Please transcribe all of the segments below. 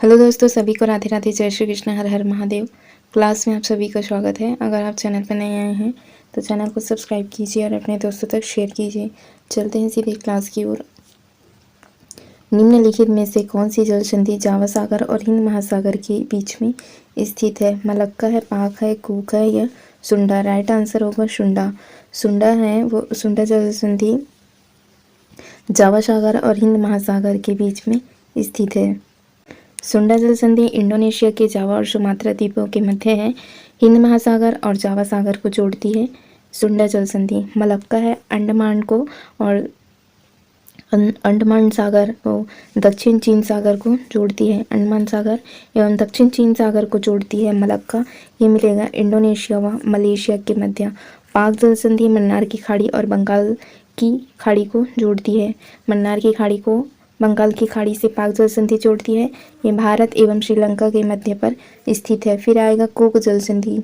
Hello दोस्तों, सभी को राधे राधे, जय श्री कृष्ण, हर हर महादेव। क्लास में आप सभी का स्वागत है। अगर आप चैनल पर नए आए हैं तो चैनल को सब्सक्राइब कीजिए और अपने दोस्तों तक शेयर कीजिए। चलते हैं सीधे क्लास की ओर। निम्नलिखित में से कौन सी जल संधि जावा सागर और हिंद महासागर के बीच में स्थित है? मलक्का है, पाक है, कूक है या सुंडा? राइट आंसर होगा सुंडा। सुंडा है वो सुंडा जल संधि जावा सागर और हिंद महासागर के बीच में स्थित है। सुंडा जल संधि इंडोनेशिया के जावा और सुमात्रा द्वीपों के मध्य है। हिंद महासागर और जावा सागर को जोड़ती है सुंडा जल संधि। मलक्का है अंडमान को और अंडमान सागर को दक्षिण चीन सागर को जोड़ती है। अंडमान सागर एवं दक्षिण चीन सागर को जोड़ती है मलक्का। ये मिलेगा इंडोनेशिया व मलेशिया के मध्य। पाक जल संधि मन्नार की खाड़ी और बंगाल की खाड़ी को जोड़ती है। मन्नार की खाड़ी को बंगाल की खाड़ी से पाक जल संधि जोड़ती है। ये भारत एवं श्रीलंका के मध्य पर स्थित है। फिर आएगा कूक जल संधि।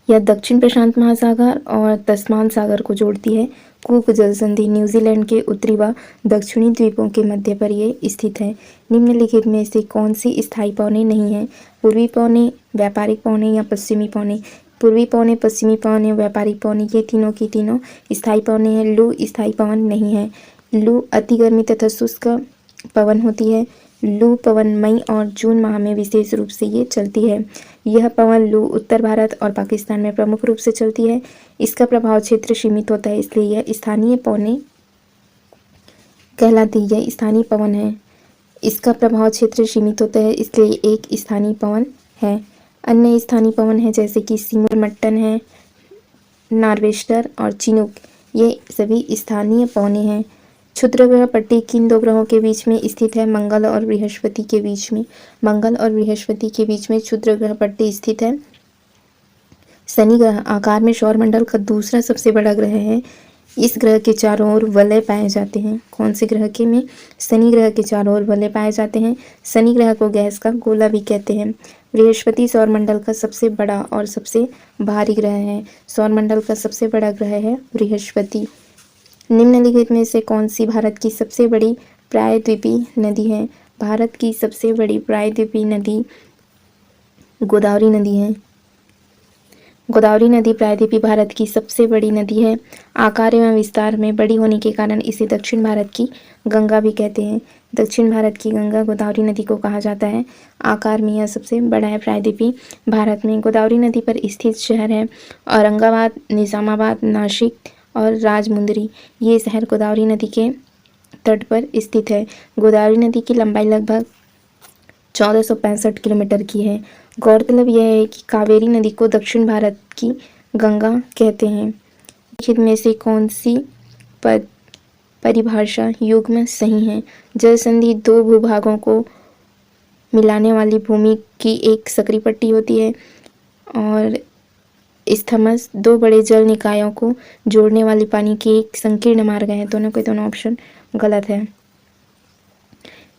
यह दक्षिण प्रशांत महासागर और तस्मान सागर को जोड़ती है। कूक जल संधि न्यूजीलैंड के उत्तरी व दक्षिणी द्वीपों के मध्य पर ये स्थित है। निम्नलिखित में से कौन सी स्थायी पौने नहीं है? पूर्वी पौने, व्यापारिक पौने या पश्चिमी पौने? पूर्वी पौने, पश्चिमी पौने, व्यापारिक पौने, ये तीनों की तीनों स्थायी पौने हैं। लू स्थायी पवन नहीं है। लू अति गर्मी तथा शुष्क पवन होती है। लू पवन मई और जून माह में विशेष रूप से ये चलती है। यह पवन लू उत्तर भारत और पाकिस्तान में प्रमुख रूप से चलती है। इसका प्रभाव क्षेत्र सीमित होता है, इसलिए यह स्थानीय पौने कहलाती है। यह स्थानीय पवन है। इसका प्रभाव क्षेत्र सीमित होता है, इसलिए एक स्थानीय पवन है। अन्य स्थानीय पवन है जैसे कि सिमुर मट्टन है, नार्वेस्टर और चिनूक, ये सभी स्थानीय पौने हैं। क्षुद्र ग्रह पट्टी किन दो ग्रहों के बीच में स्थित है? मंगल और बृहस्पति के बीच में। मंगल और बृहस्पति के बीच में क्षुद्र ग्रह पट्टी स्थित है। शनि ग्रह आकार में सौरमंडल का दूसरा सबसे बड़ा ग्रह है। इस ग्रह के चारों ओर वलय पाए जाते हैं। कौन से ग्रह के में? शनि ग्रह के चारों ओर वलय पाए जाते हैं। शनि ग्रह को गैस का गोला भी कहते हैं। बृहस्पति सौरमंडल का सबसे बड़ा और सबसे भारी ग्रह है। सौरमंडल का सबसे बड़ा ग्रह है बृहस्पति। निम्नलिखित में से कौन सी भारत की सबसे बड़ी प्रायद्वीपीय नदी है? भारत की सबसे बड़ी प्रायद्वीपीय नदी गोदावरी नदी है। गोदावरी नदी प्रायद्वीपीय भारत की सबसे बड़ी नदी है। आकार एवं विस्तार में बड़ी होने के कारण इसे दक्षिण भारत की गंगा भी कहते हैं। दक्षिण भारत की गंगा गोदावरी नदी को कहा जाता है। आकार में यह सबसे बड़ा है प्रायद्वीपीय भारत में। गोदावरी नदी पर स्थित शहर है औरंगाबाद, निजामाबाद, नासिक और राजमुंदरी। ये शहर गोदावरी नदी के तट पर स्थित है। गोदावरी नदी की लंबाई लगभग 1465 किलोमीटर की है। गौरतलब यह है कि कावेरी नदी को दक्षिण भारत की गंगा कहते हैं। निम्नलिखित में से कौन सी परिभाषा युग्म सही है? जल संधि दो भूभागों को मिलाने वाली भूमि की एक सकरी पट्टी होती है और स्थमस दो बड़े जल निकायों को जोड़ने वाली पानी की एक संकीर्ण मार्ग है। दोनों के दोनों ऑप्शन गलत है।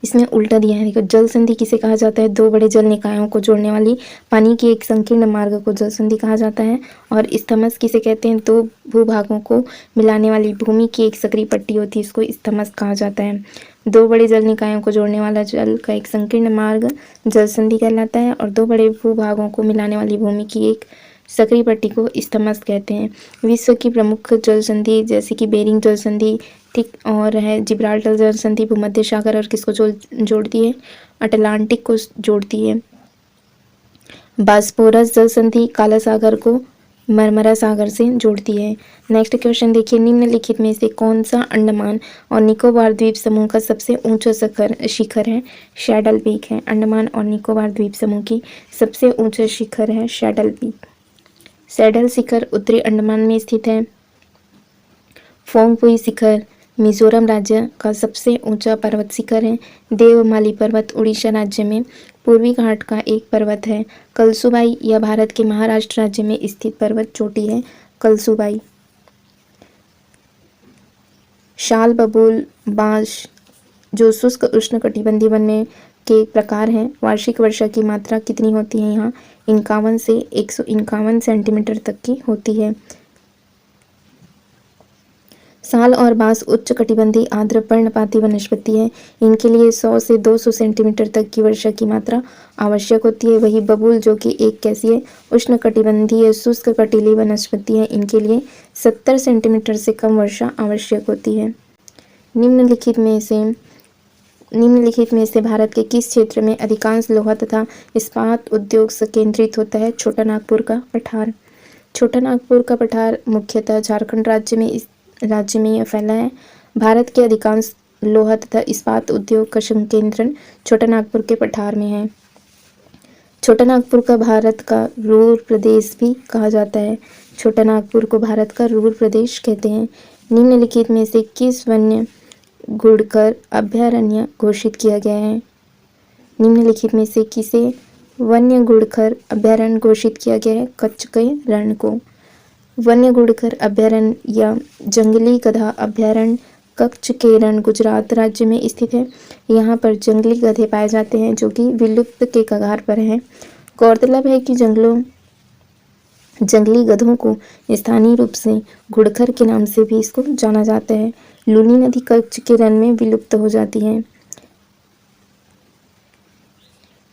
इसमें उल्टा दिया है। देखो, जल संधि किसे कहा जाता है? दो बड़े जल निकायों को जोड़ने वाली पानी की एक संकीर्ण मार्ग को जल संधि कहा जाता है। और स्थमस किसे कहते हैं? दो भूभागों को मिलाने वाली भूमि की एक सकरी पट्टी होती है, इसको स्थमस कहा जाता है। दो बड़े जल निकायों को जोड़ने वाला जल का एक संकीर्ण मार्ग जल संधि कहलाता है और दो बड़े भूभागों को मिलाने वाली भूमि की एक सकरी पट्टी को स्थमस कहते हैं। विश्व की प्रमुख जल संधि जैसे कि बेरिंग जल संधि, ठीक, और है जिब्राल्टर जल संधि भूमध्य सागर और किसको जोड़ती है? अटलांटिक को जोड़ती है। बास्पोरस जल संधि काला सागर को मरमरा सागर से जोड़ती है। नेक्स्ट क्वेश्चन देखिए, निम्नलिखित में से कौन सा अंडमान और निकोबार द्वीप समूह का सबसे ऊंचा शिखर है? शैडल पीक है। अंडमान और निकोबार द्वीप समूह की सबसे ऊंचा शिखर है शैडल पीक। सैडल शिखर उत्तरी अंडमान में स्थित है। फोंगपुई शिखर मिजोरम राज्य का सबसे ऊंचा पर्वत शिखर है। देवमाली पर्वत उड़ीसा राज्य में पूर्वी घाट का एक पर्वत है। कलसुबाई यह भारत के महाराष्ट्र राज्य में स्थित पर्वत चोटी है कलसुबाई। शाल बबूल बांस जो शुष्क उष्णकटिबंधीय वन में के प्रकार हैं। वार्षिक वर्षा की मात्रा कितनी होती है यहाँ? 51 से 151 सेंटीमीटर तक की होती है। साल और बांस उच्च कटिबंधीय आर्द्र पर्णपाती वनस्पति है। इनके लिए 100 से 200 सेंटीमीटर तक की वर्षा की मात्रा आवश्यक होती है। वही बबूल, जो कि एक कैसीय उष्ण कटिबंधीय शुष्क कटीली वनस्पति है, इनके लिए 70 सेंटीमीटर से कम वर्षा आवश्यक होती है। निम्नलिखित में से भारत के किस क्षेत्र में अधिकांश लोहा तथा इस्पात उद्योग संकेंद्रित होता है? छोटा नागपुर का पठार। छोटा नागपुर का पठार मुख्यतः झारखंड राज्य में यह फैला है। भारत के अधिकांश लोहा तथा इस्पात उद्योग का संकेंद्रण छोटा नागपुर के पठार में है। छोटा नागपुर का भारत का रूर प्रदेश भी कहा जाता है। छोटा नागपुर को भारत का रूर प्रदेश कहते हैं। निम्नलिखित में से किस वन्य गुड़कर अभयारण्य घोषित किया गया है? निम्नलिखित में से किसे वन्य गुड़कर अभयारण्य घोषित किया गया है? कच्छ के रण को। वन्य गुड़कर अभयारण्य या जंगली गधा अभयारण्य कच्छ के रण गुजरात राज्य में स्थित है। यहाँ पर जंगली गधे पाए जाते हैं जो कि विलुप्त के कगार पर हैं। गौरतलब है कि जंगली गधों को स्थानीय रूप से गुड़खर के नाम से भी इसको जाना जाता है। लूनी नदी कच्छ के रण में विलुप्त हो जाती है।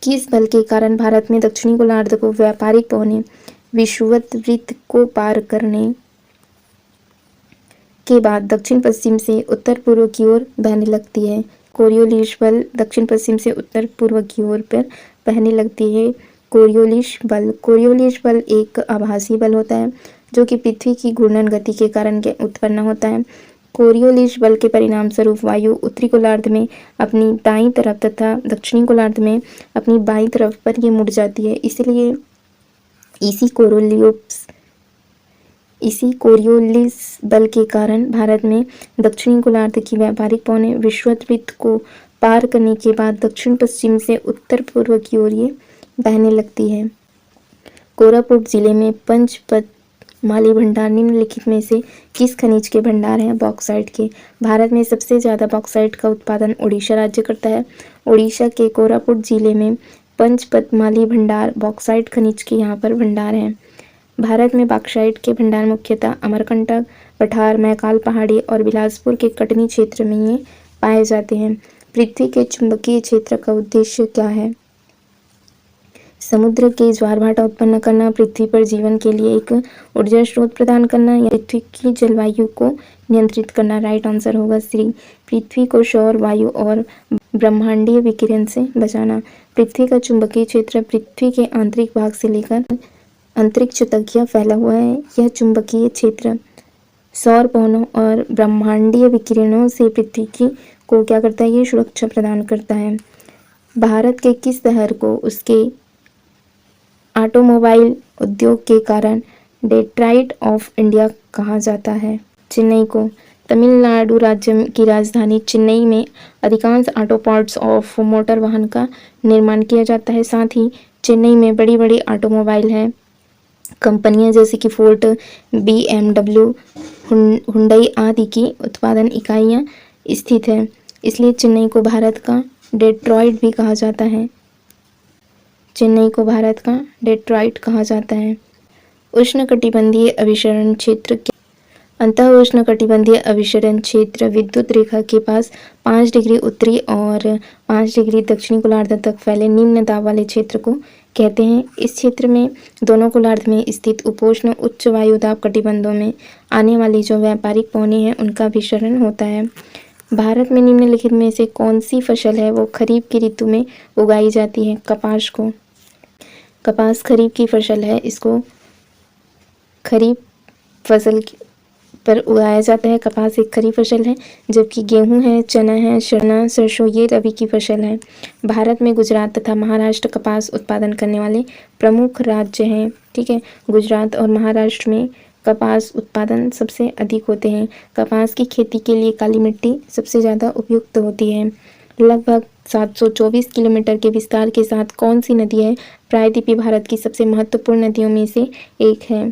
किस बल के कारण भारत में दक्षिणी गोलार्ध को व्यापारिक पौने विषुवत वृत्त को पार करने के बाद दक्षिण पश्चिम से उत्तर पूर्व की ओर बहने लगती है? कोरियोलिस बल दक्षिण पश्चिम से उत्तर पूर्व की ओर पर बहने लगती है। कोरियोलिस बल एक आभासी बल होता है जो कि पृथ्वी की घूर्णन गति के कारण उत्पन्न होता है। कोरियोलिस बल के परिणाम स्वरूप वायु उत्तरी गोलार्ध में अपनी दाईं तरफ तथा दक्षिणी गोलार्ध में अपनी बाईं तरफ पर ये मुड़ जाती है। इसलिए इसी कोरियोलिस बल के कारण भारत में दक्षिणी गोलार्ध की व्यापारिक पौने विषुवत वृत्त को पार करने के बाद दक्षिण पश्चिम से उत्तर पूर्व की ओर ये बहने लगती है। कोरापुट जिले में पंचपत माली भंडार निम्नलिखित में से किस खनिज के भंडार हैं? बॉक्साइट के। भारत में सबसे ज़्यादा बॉक्साइट का उत्पादन उड़ीसा राज्य करता है। उड़ीसा के कोरापुट जिले में पंचपत माली भंडार बॉक्साइट खनिज के यहाँ पर भंडार हैं। भारत में बॉक्साइट के भंडार मुख्यतः अमरकंटक, पठार, मैकाल पहाड़ी और बिलासपुर के कटनी क्षेत्र में ये पाए जाते हैं। पृथ्वी के चुंबकीय क्षेत्र का उद्देश्य क्या है? समुद्र के ज्वार भाटा उत्पन्न करना, पृथ्वी पर जीवन के लिए एक ऊर्जा स्रोत प्रदान करना या पृथ्वी की जलवायु को नियंत्रित करना। राइट आंसर होगा सी, पृथ्वी को सौर, वायु और ब्रह्मांडीय विकिरण से बचाना। पृथ्वी का चुंबकीय क्षेत्र पृथ्वी के आंतरिक भाग से लेकर अंतरिक्ष तक यह फैला हुआ है। यह चुंबकीय क्षेत्र सौर पवनों और ब्रह्मांडीय विकिरणों से पृथ्वी को क्या करता है? ये सुरक्षा प्रदान करता है। भारत के किस शहर को उसके ऑटोमोबाइल उद्योग के कारण डेट्रॉइट ऑफ इंडिया कहा जाता है? चेन्नई को। तमिलनाडु राज्य की राजधानी चेन्नई में अधिकांश ऑटो पार्ट्स ऑफ मोटर वाहन का निर्माण किया जाता है। साथ ही चेन्नई में बड़ी बड़ी ऑटोमोबाइल हैं कंपनियां जैसे कि फोर्ड, BMW, हुंडई आदि की उत्पादन इकाइयां स्थित हैं। इसलिए चेन्नई को भारत का डेट्रॉइट भी कहा जाता है। चेन्नई को भारत का डेट्रॉइट कहा जाता है। उष्णकटिबंधीय अभिसरण क्षेत्र अंतः उष्णकटिबंधीय अभिसरण क्षेत्र विद्युत रेखा के पास 5 डिग्री उत्तरी और 5 डिग्री दक्षिणी गोलार्ध तक फैले निम्न दाब वाले क्षेत्र को कहते हैं। इस क्षेत्र में दोनों गोलार्ध में स्थित उपोष्ण उच्च वायु दाब कटिबंधों में आने वाली जो व्यापारिक पौने हैं उनका अभिसरण होता है। भारत में निम्नलिखित में से कौन सी फसल है वो खरीफ की ऋतु में उगाई जाती है? कपास खरीफ की फसल है, इसको खरीफ फसल पर उगाया जाता है। कपास एक खरीफ फसल है, जबकि गेहूं है, चना है, सरसों ये रबी की फसल है। भारत में गुजरात तथा महाराष्ट्र कपास उत्पादन करने वाले प्रमुख राज्य हैं। ठीक है, गुजरात और महाराष्ट्र में कपास उत्पादन सबसे अधिक होते हैं। कपास की खेती के लिए काली मिट्टी सबसे ज़्यादा उपयुक्त होती है। लगभग 724 किलोमीटर के विस्तार के साथ कौन सी नदी है? प्रायद्वीपीय भारत की सबसे महत्वपूर्ण नदियों में से एक है।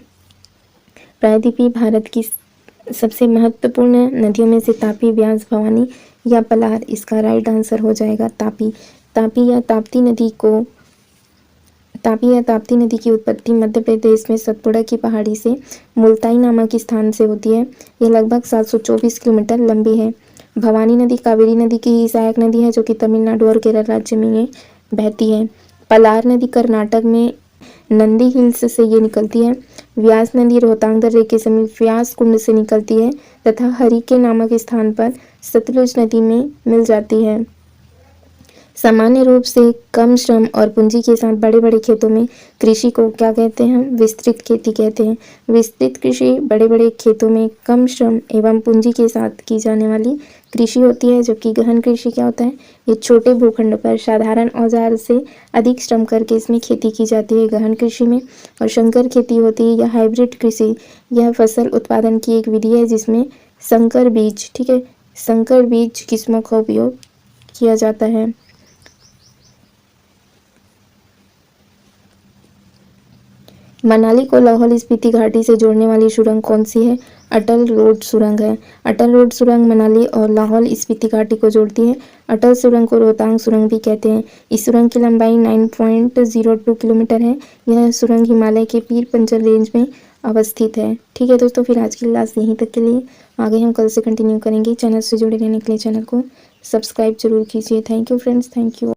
प्रायद्वीपीय भारत की सबसे महत्वपूर्ण नदियों में से तापी, ब्यास, भवानी या पलार, इसका राइट आंसर हो जाएगा तापी। तापी या ताप्ती नदी को तापी या ताप्ती नदी की उत्पत्ति मध्य प्रदेश में सतपुड़ा की पहाड़ी से मुल्ताई नामक स्थान से होती है। यह लगभग 724 किलोमीटर लंबी है। भवानी नदी कावेरी नदी की ही सहायक नदी है जो कि तमिलनाडु और केरल राज्य में ये बहती है। पलार नदी कर्नाटक में नंदी हिल्स से ये निकलती है। व्यास नदी रोहतांग दर्रे के समीप व्यास कुंड से निकलती है तथा हरिके नामक स्थान पर सतलुज नदी में मिल जाती है। सामान्य रूप से कम श्रम और पूंजी के साथ बड़े बड़े खेतों में कृषि को क्या कहते हैं? विस्तृत खेती कहते हैं। विस्तृत कृषि बड़े बड़े खेतों में कम श्रम एवं पूंजी के साथ की जाने वाली कृषि होती है। जबकि गहन कृषि क्या होता है? ये छोटे भूखंड पर साधारण औजार से अधिक श्रम करके इसमें खेती की जाती है गहन कृषि में। और संकर खेती होती है या हाइब्रिड कृषि, यह फसल उत्पादन की एक विधि है जिसमें संकर बीज, ठीक है, संकर बीज किस्मों का उपयोग किया जाता है। मनाली को लाहौल स्पीति घाटी से जोड़ने वाली सुरंग कौन सी है? अटल रोड सुरंग है। अटल रोड सुरंग मनाली और लाहौल स्पीति घाटी को जोड़ती है। अटल सुरंग को रोहतांग सुरंग भी कहते हैं। इस सुरंग की लंबाई 9.02 किलोमीटर है। यह सुरंग हिमालय के पीर पंजल रेंज में अवस्थित है। ठीक है दोस्तों, फिर आज की क्लास यहीं तक के लिए, आगे हम कल से कंटिन्यू करेंगे। चैनल से जुड़े रहने के लिए चैनल को सब्सक्राइब जरूर कीजिए। Thank you friends, thank you.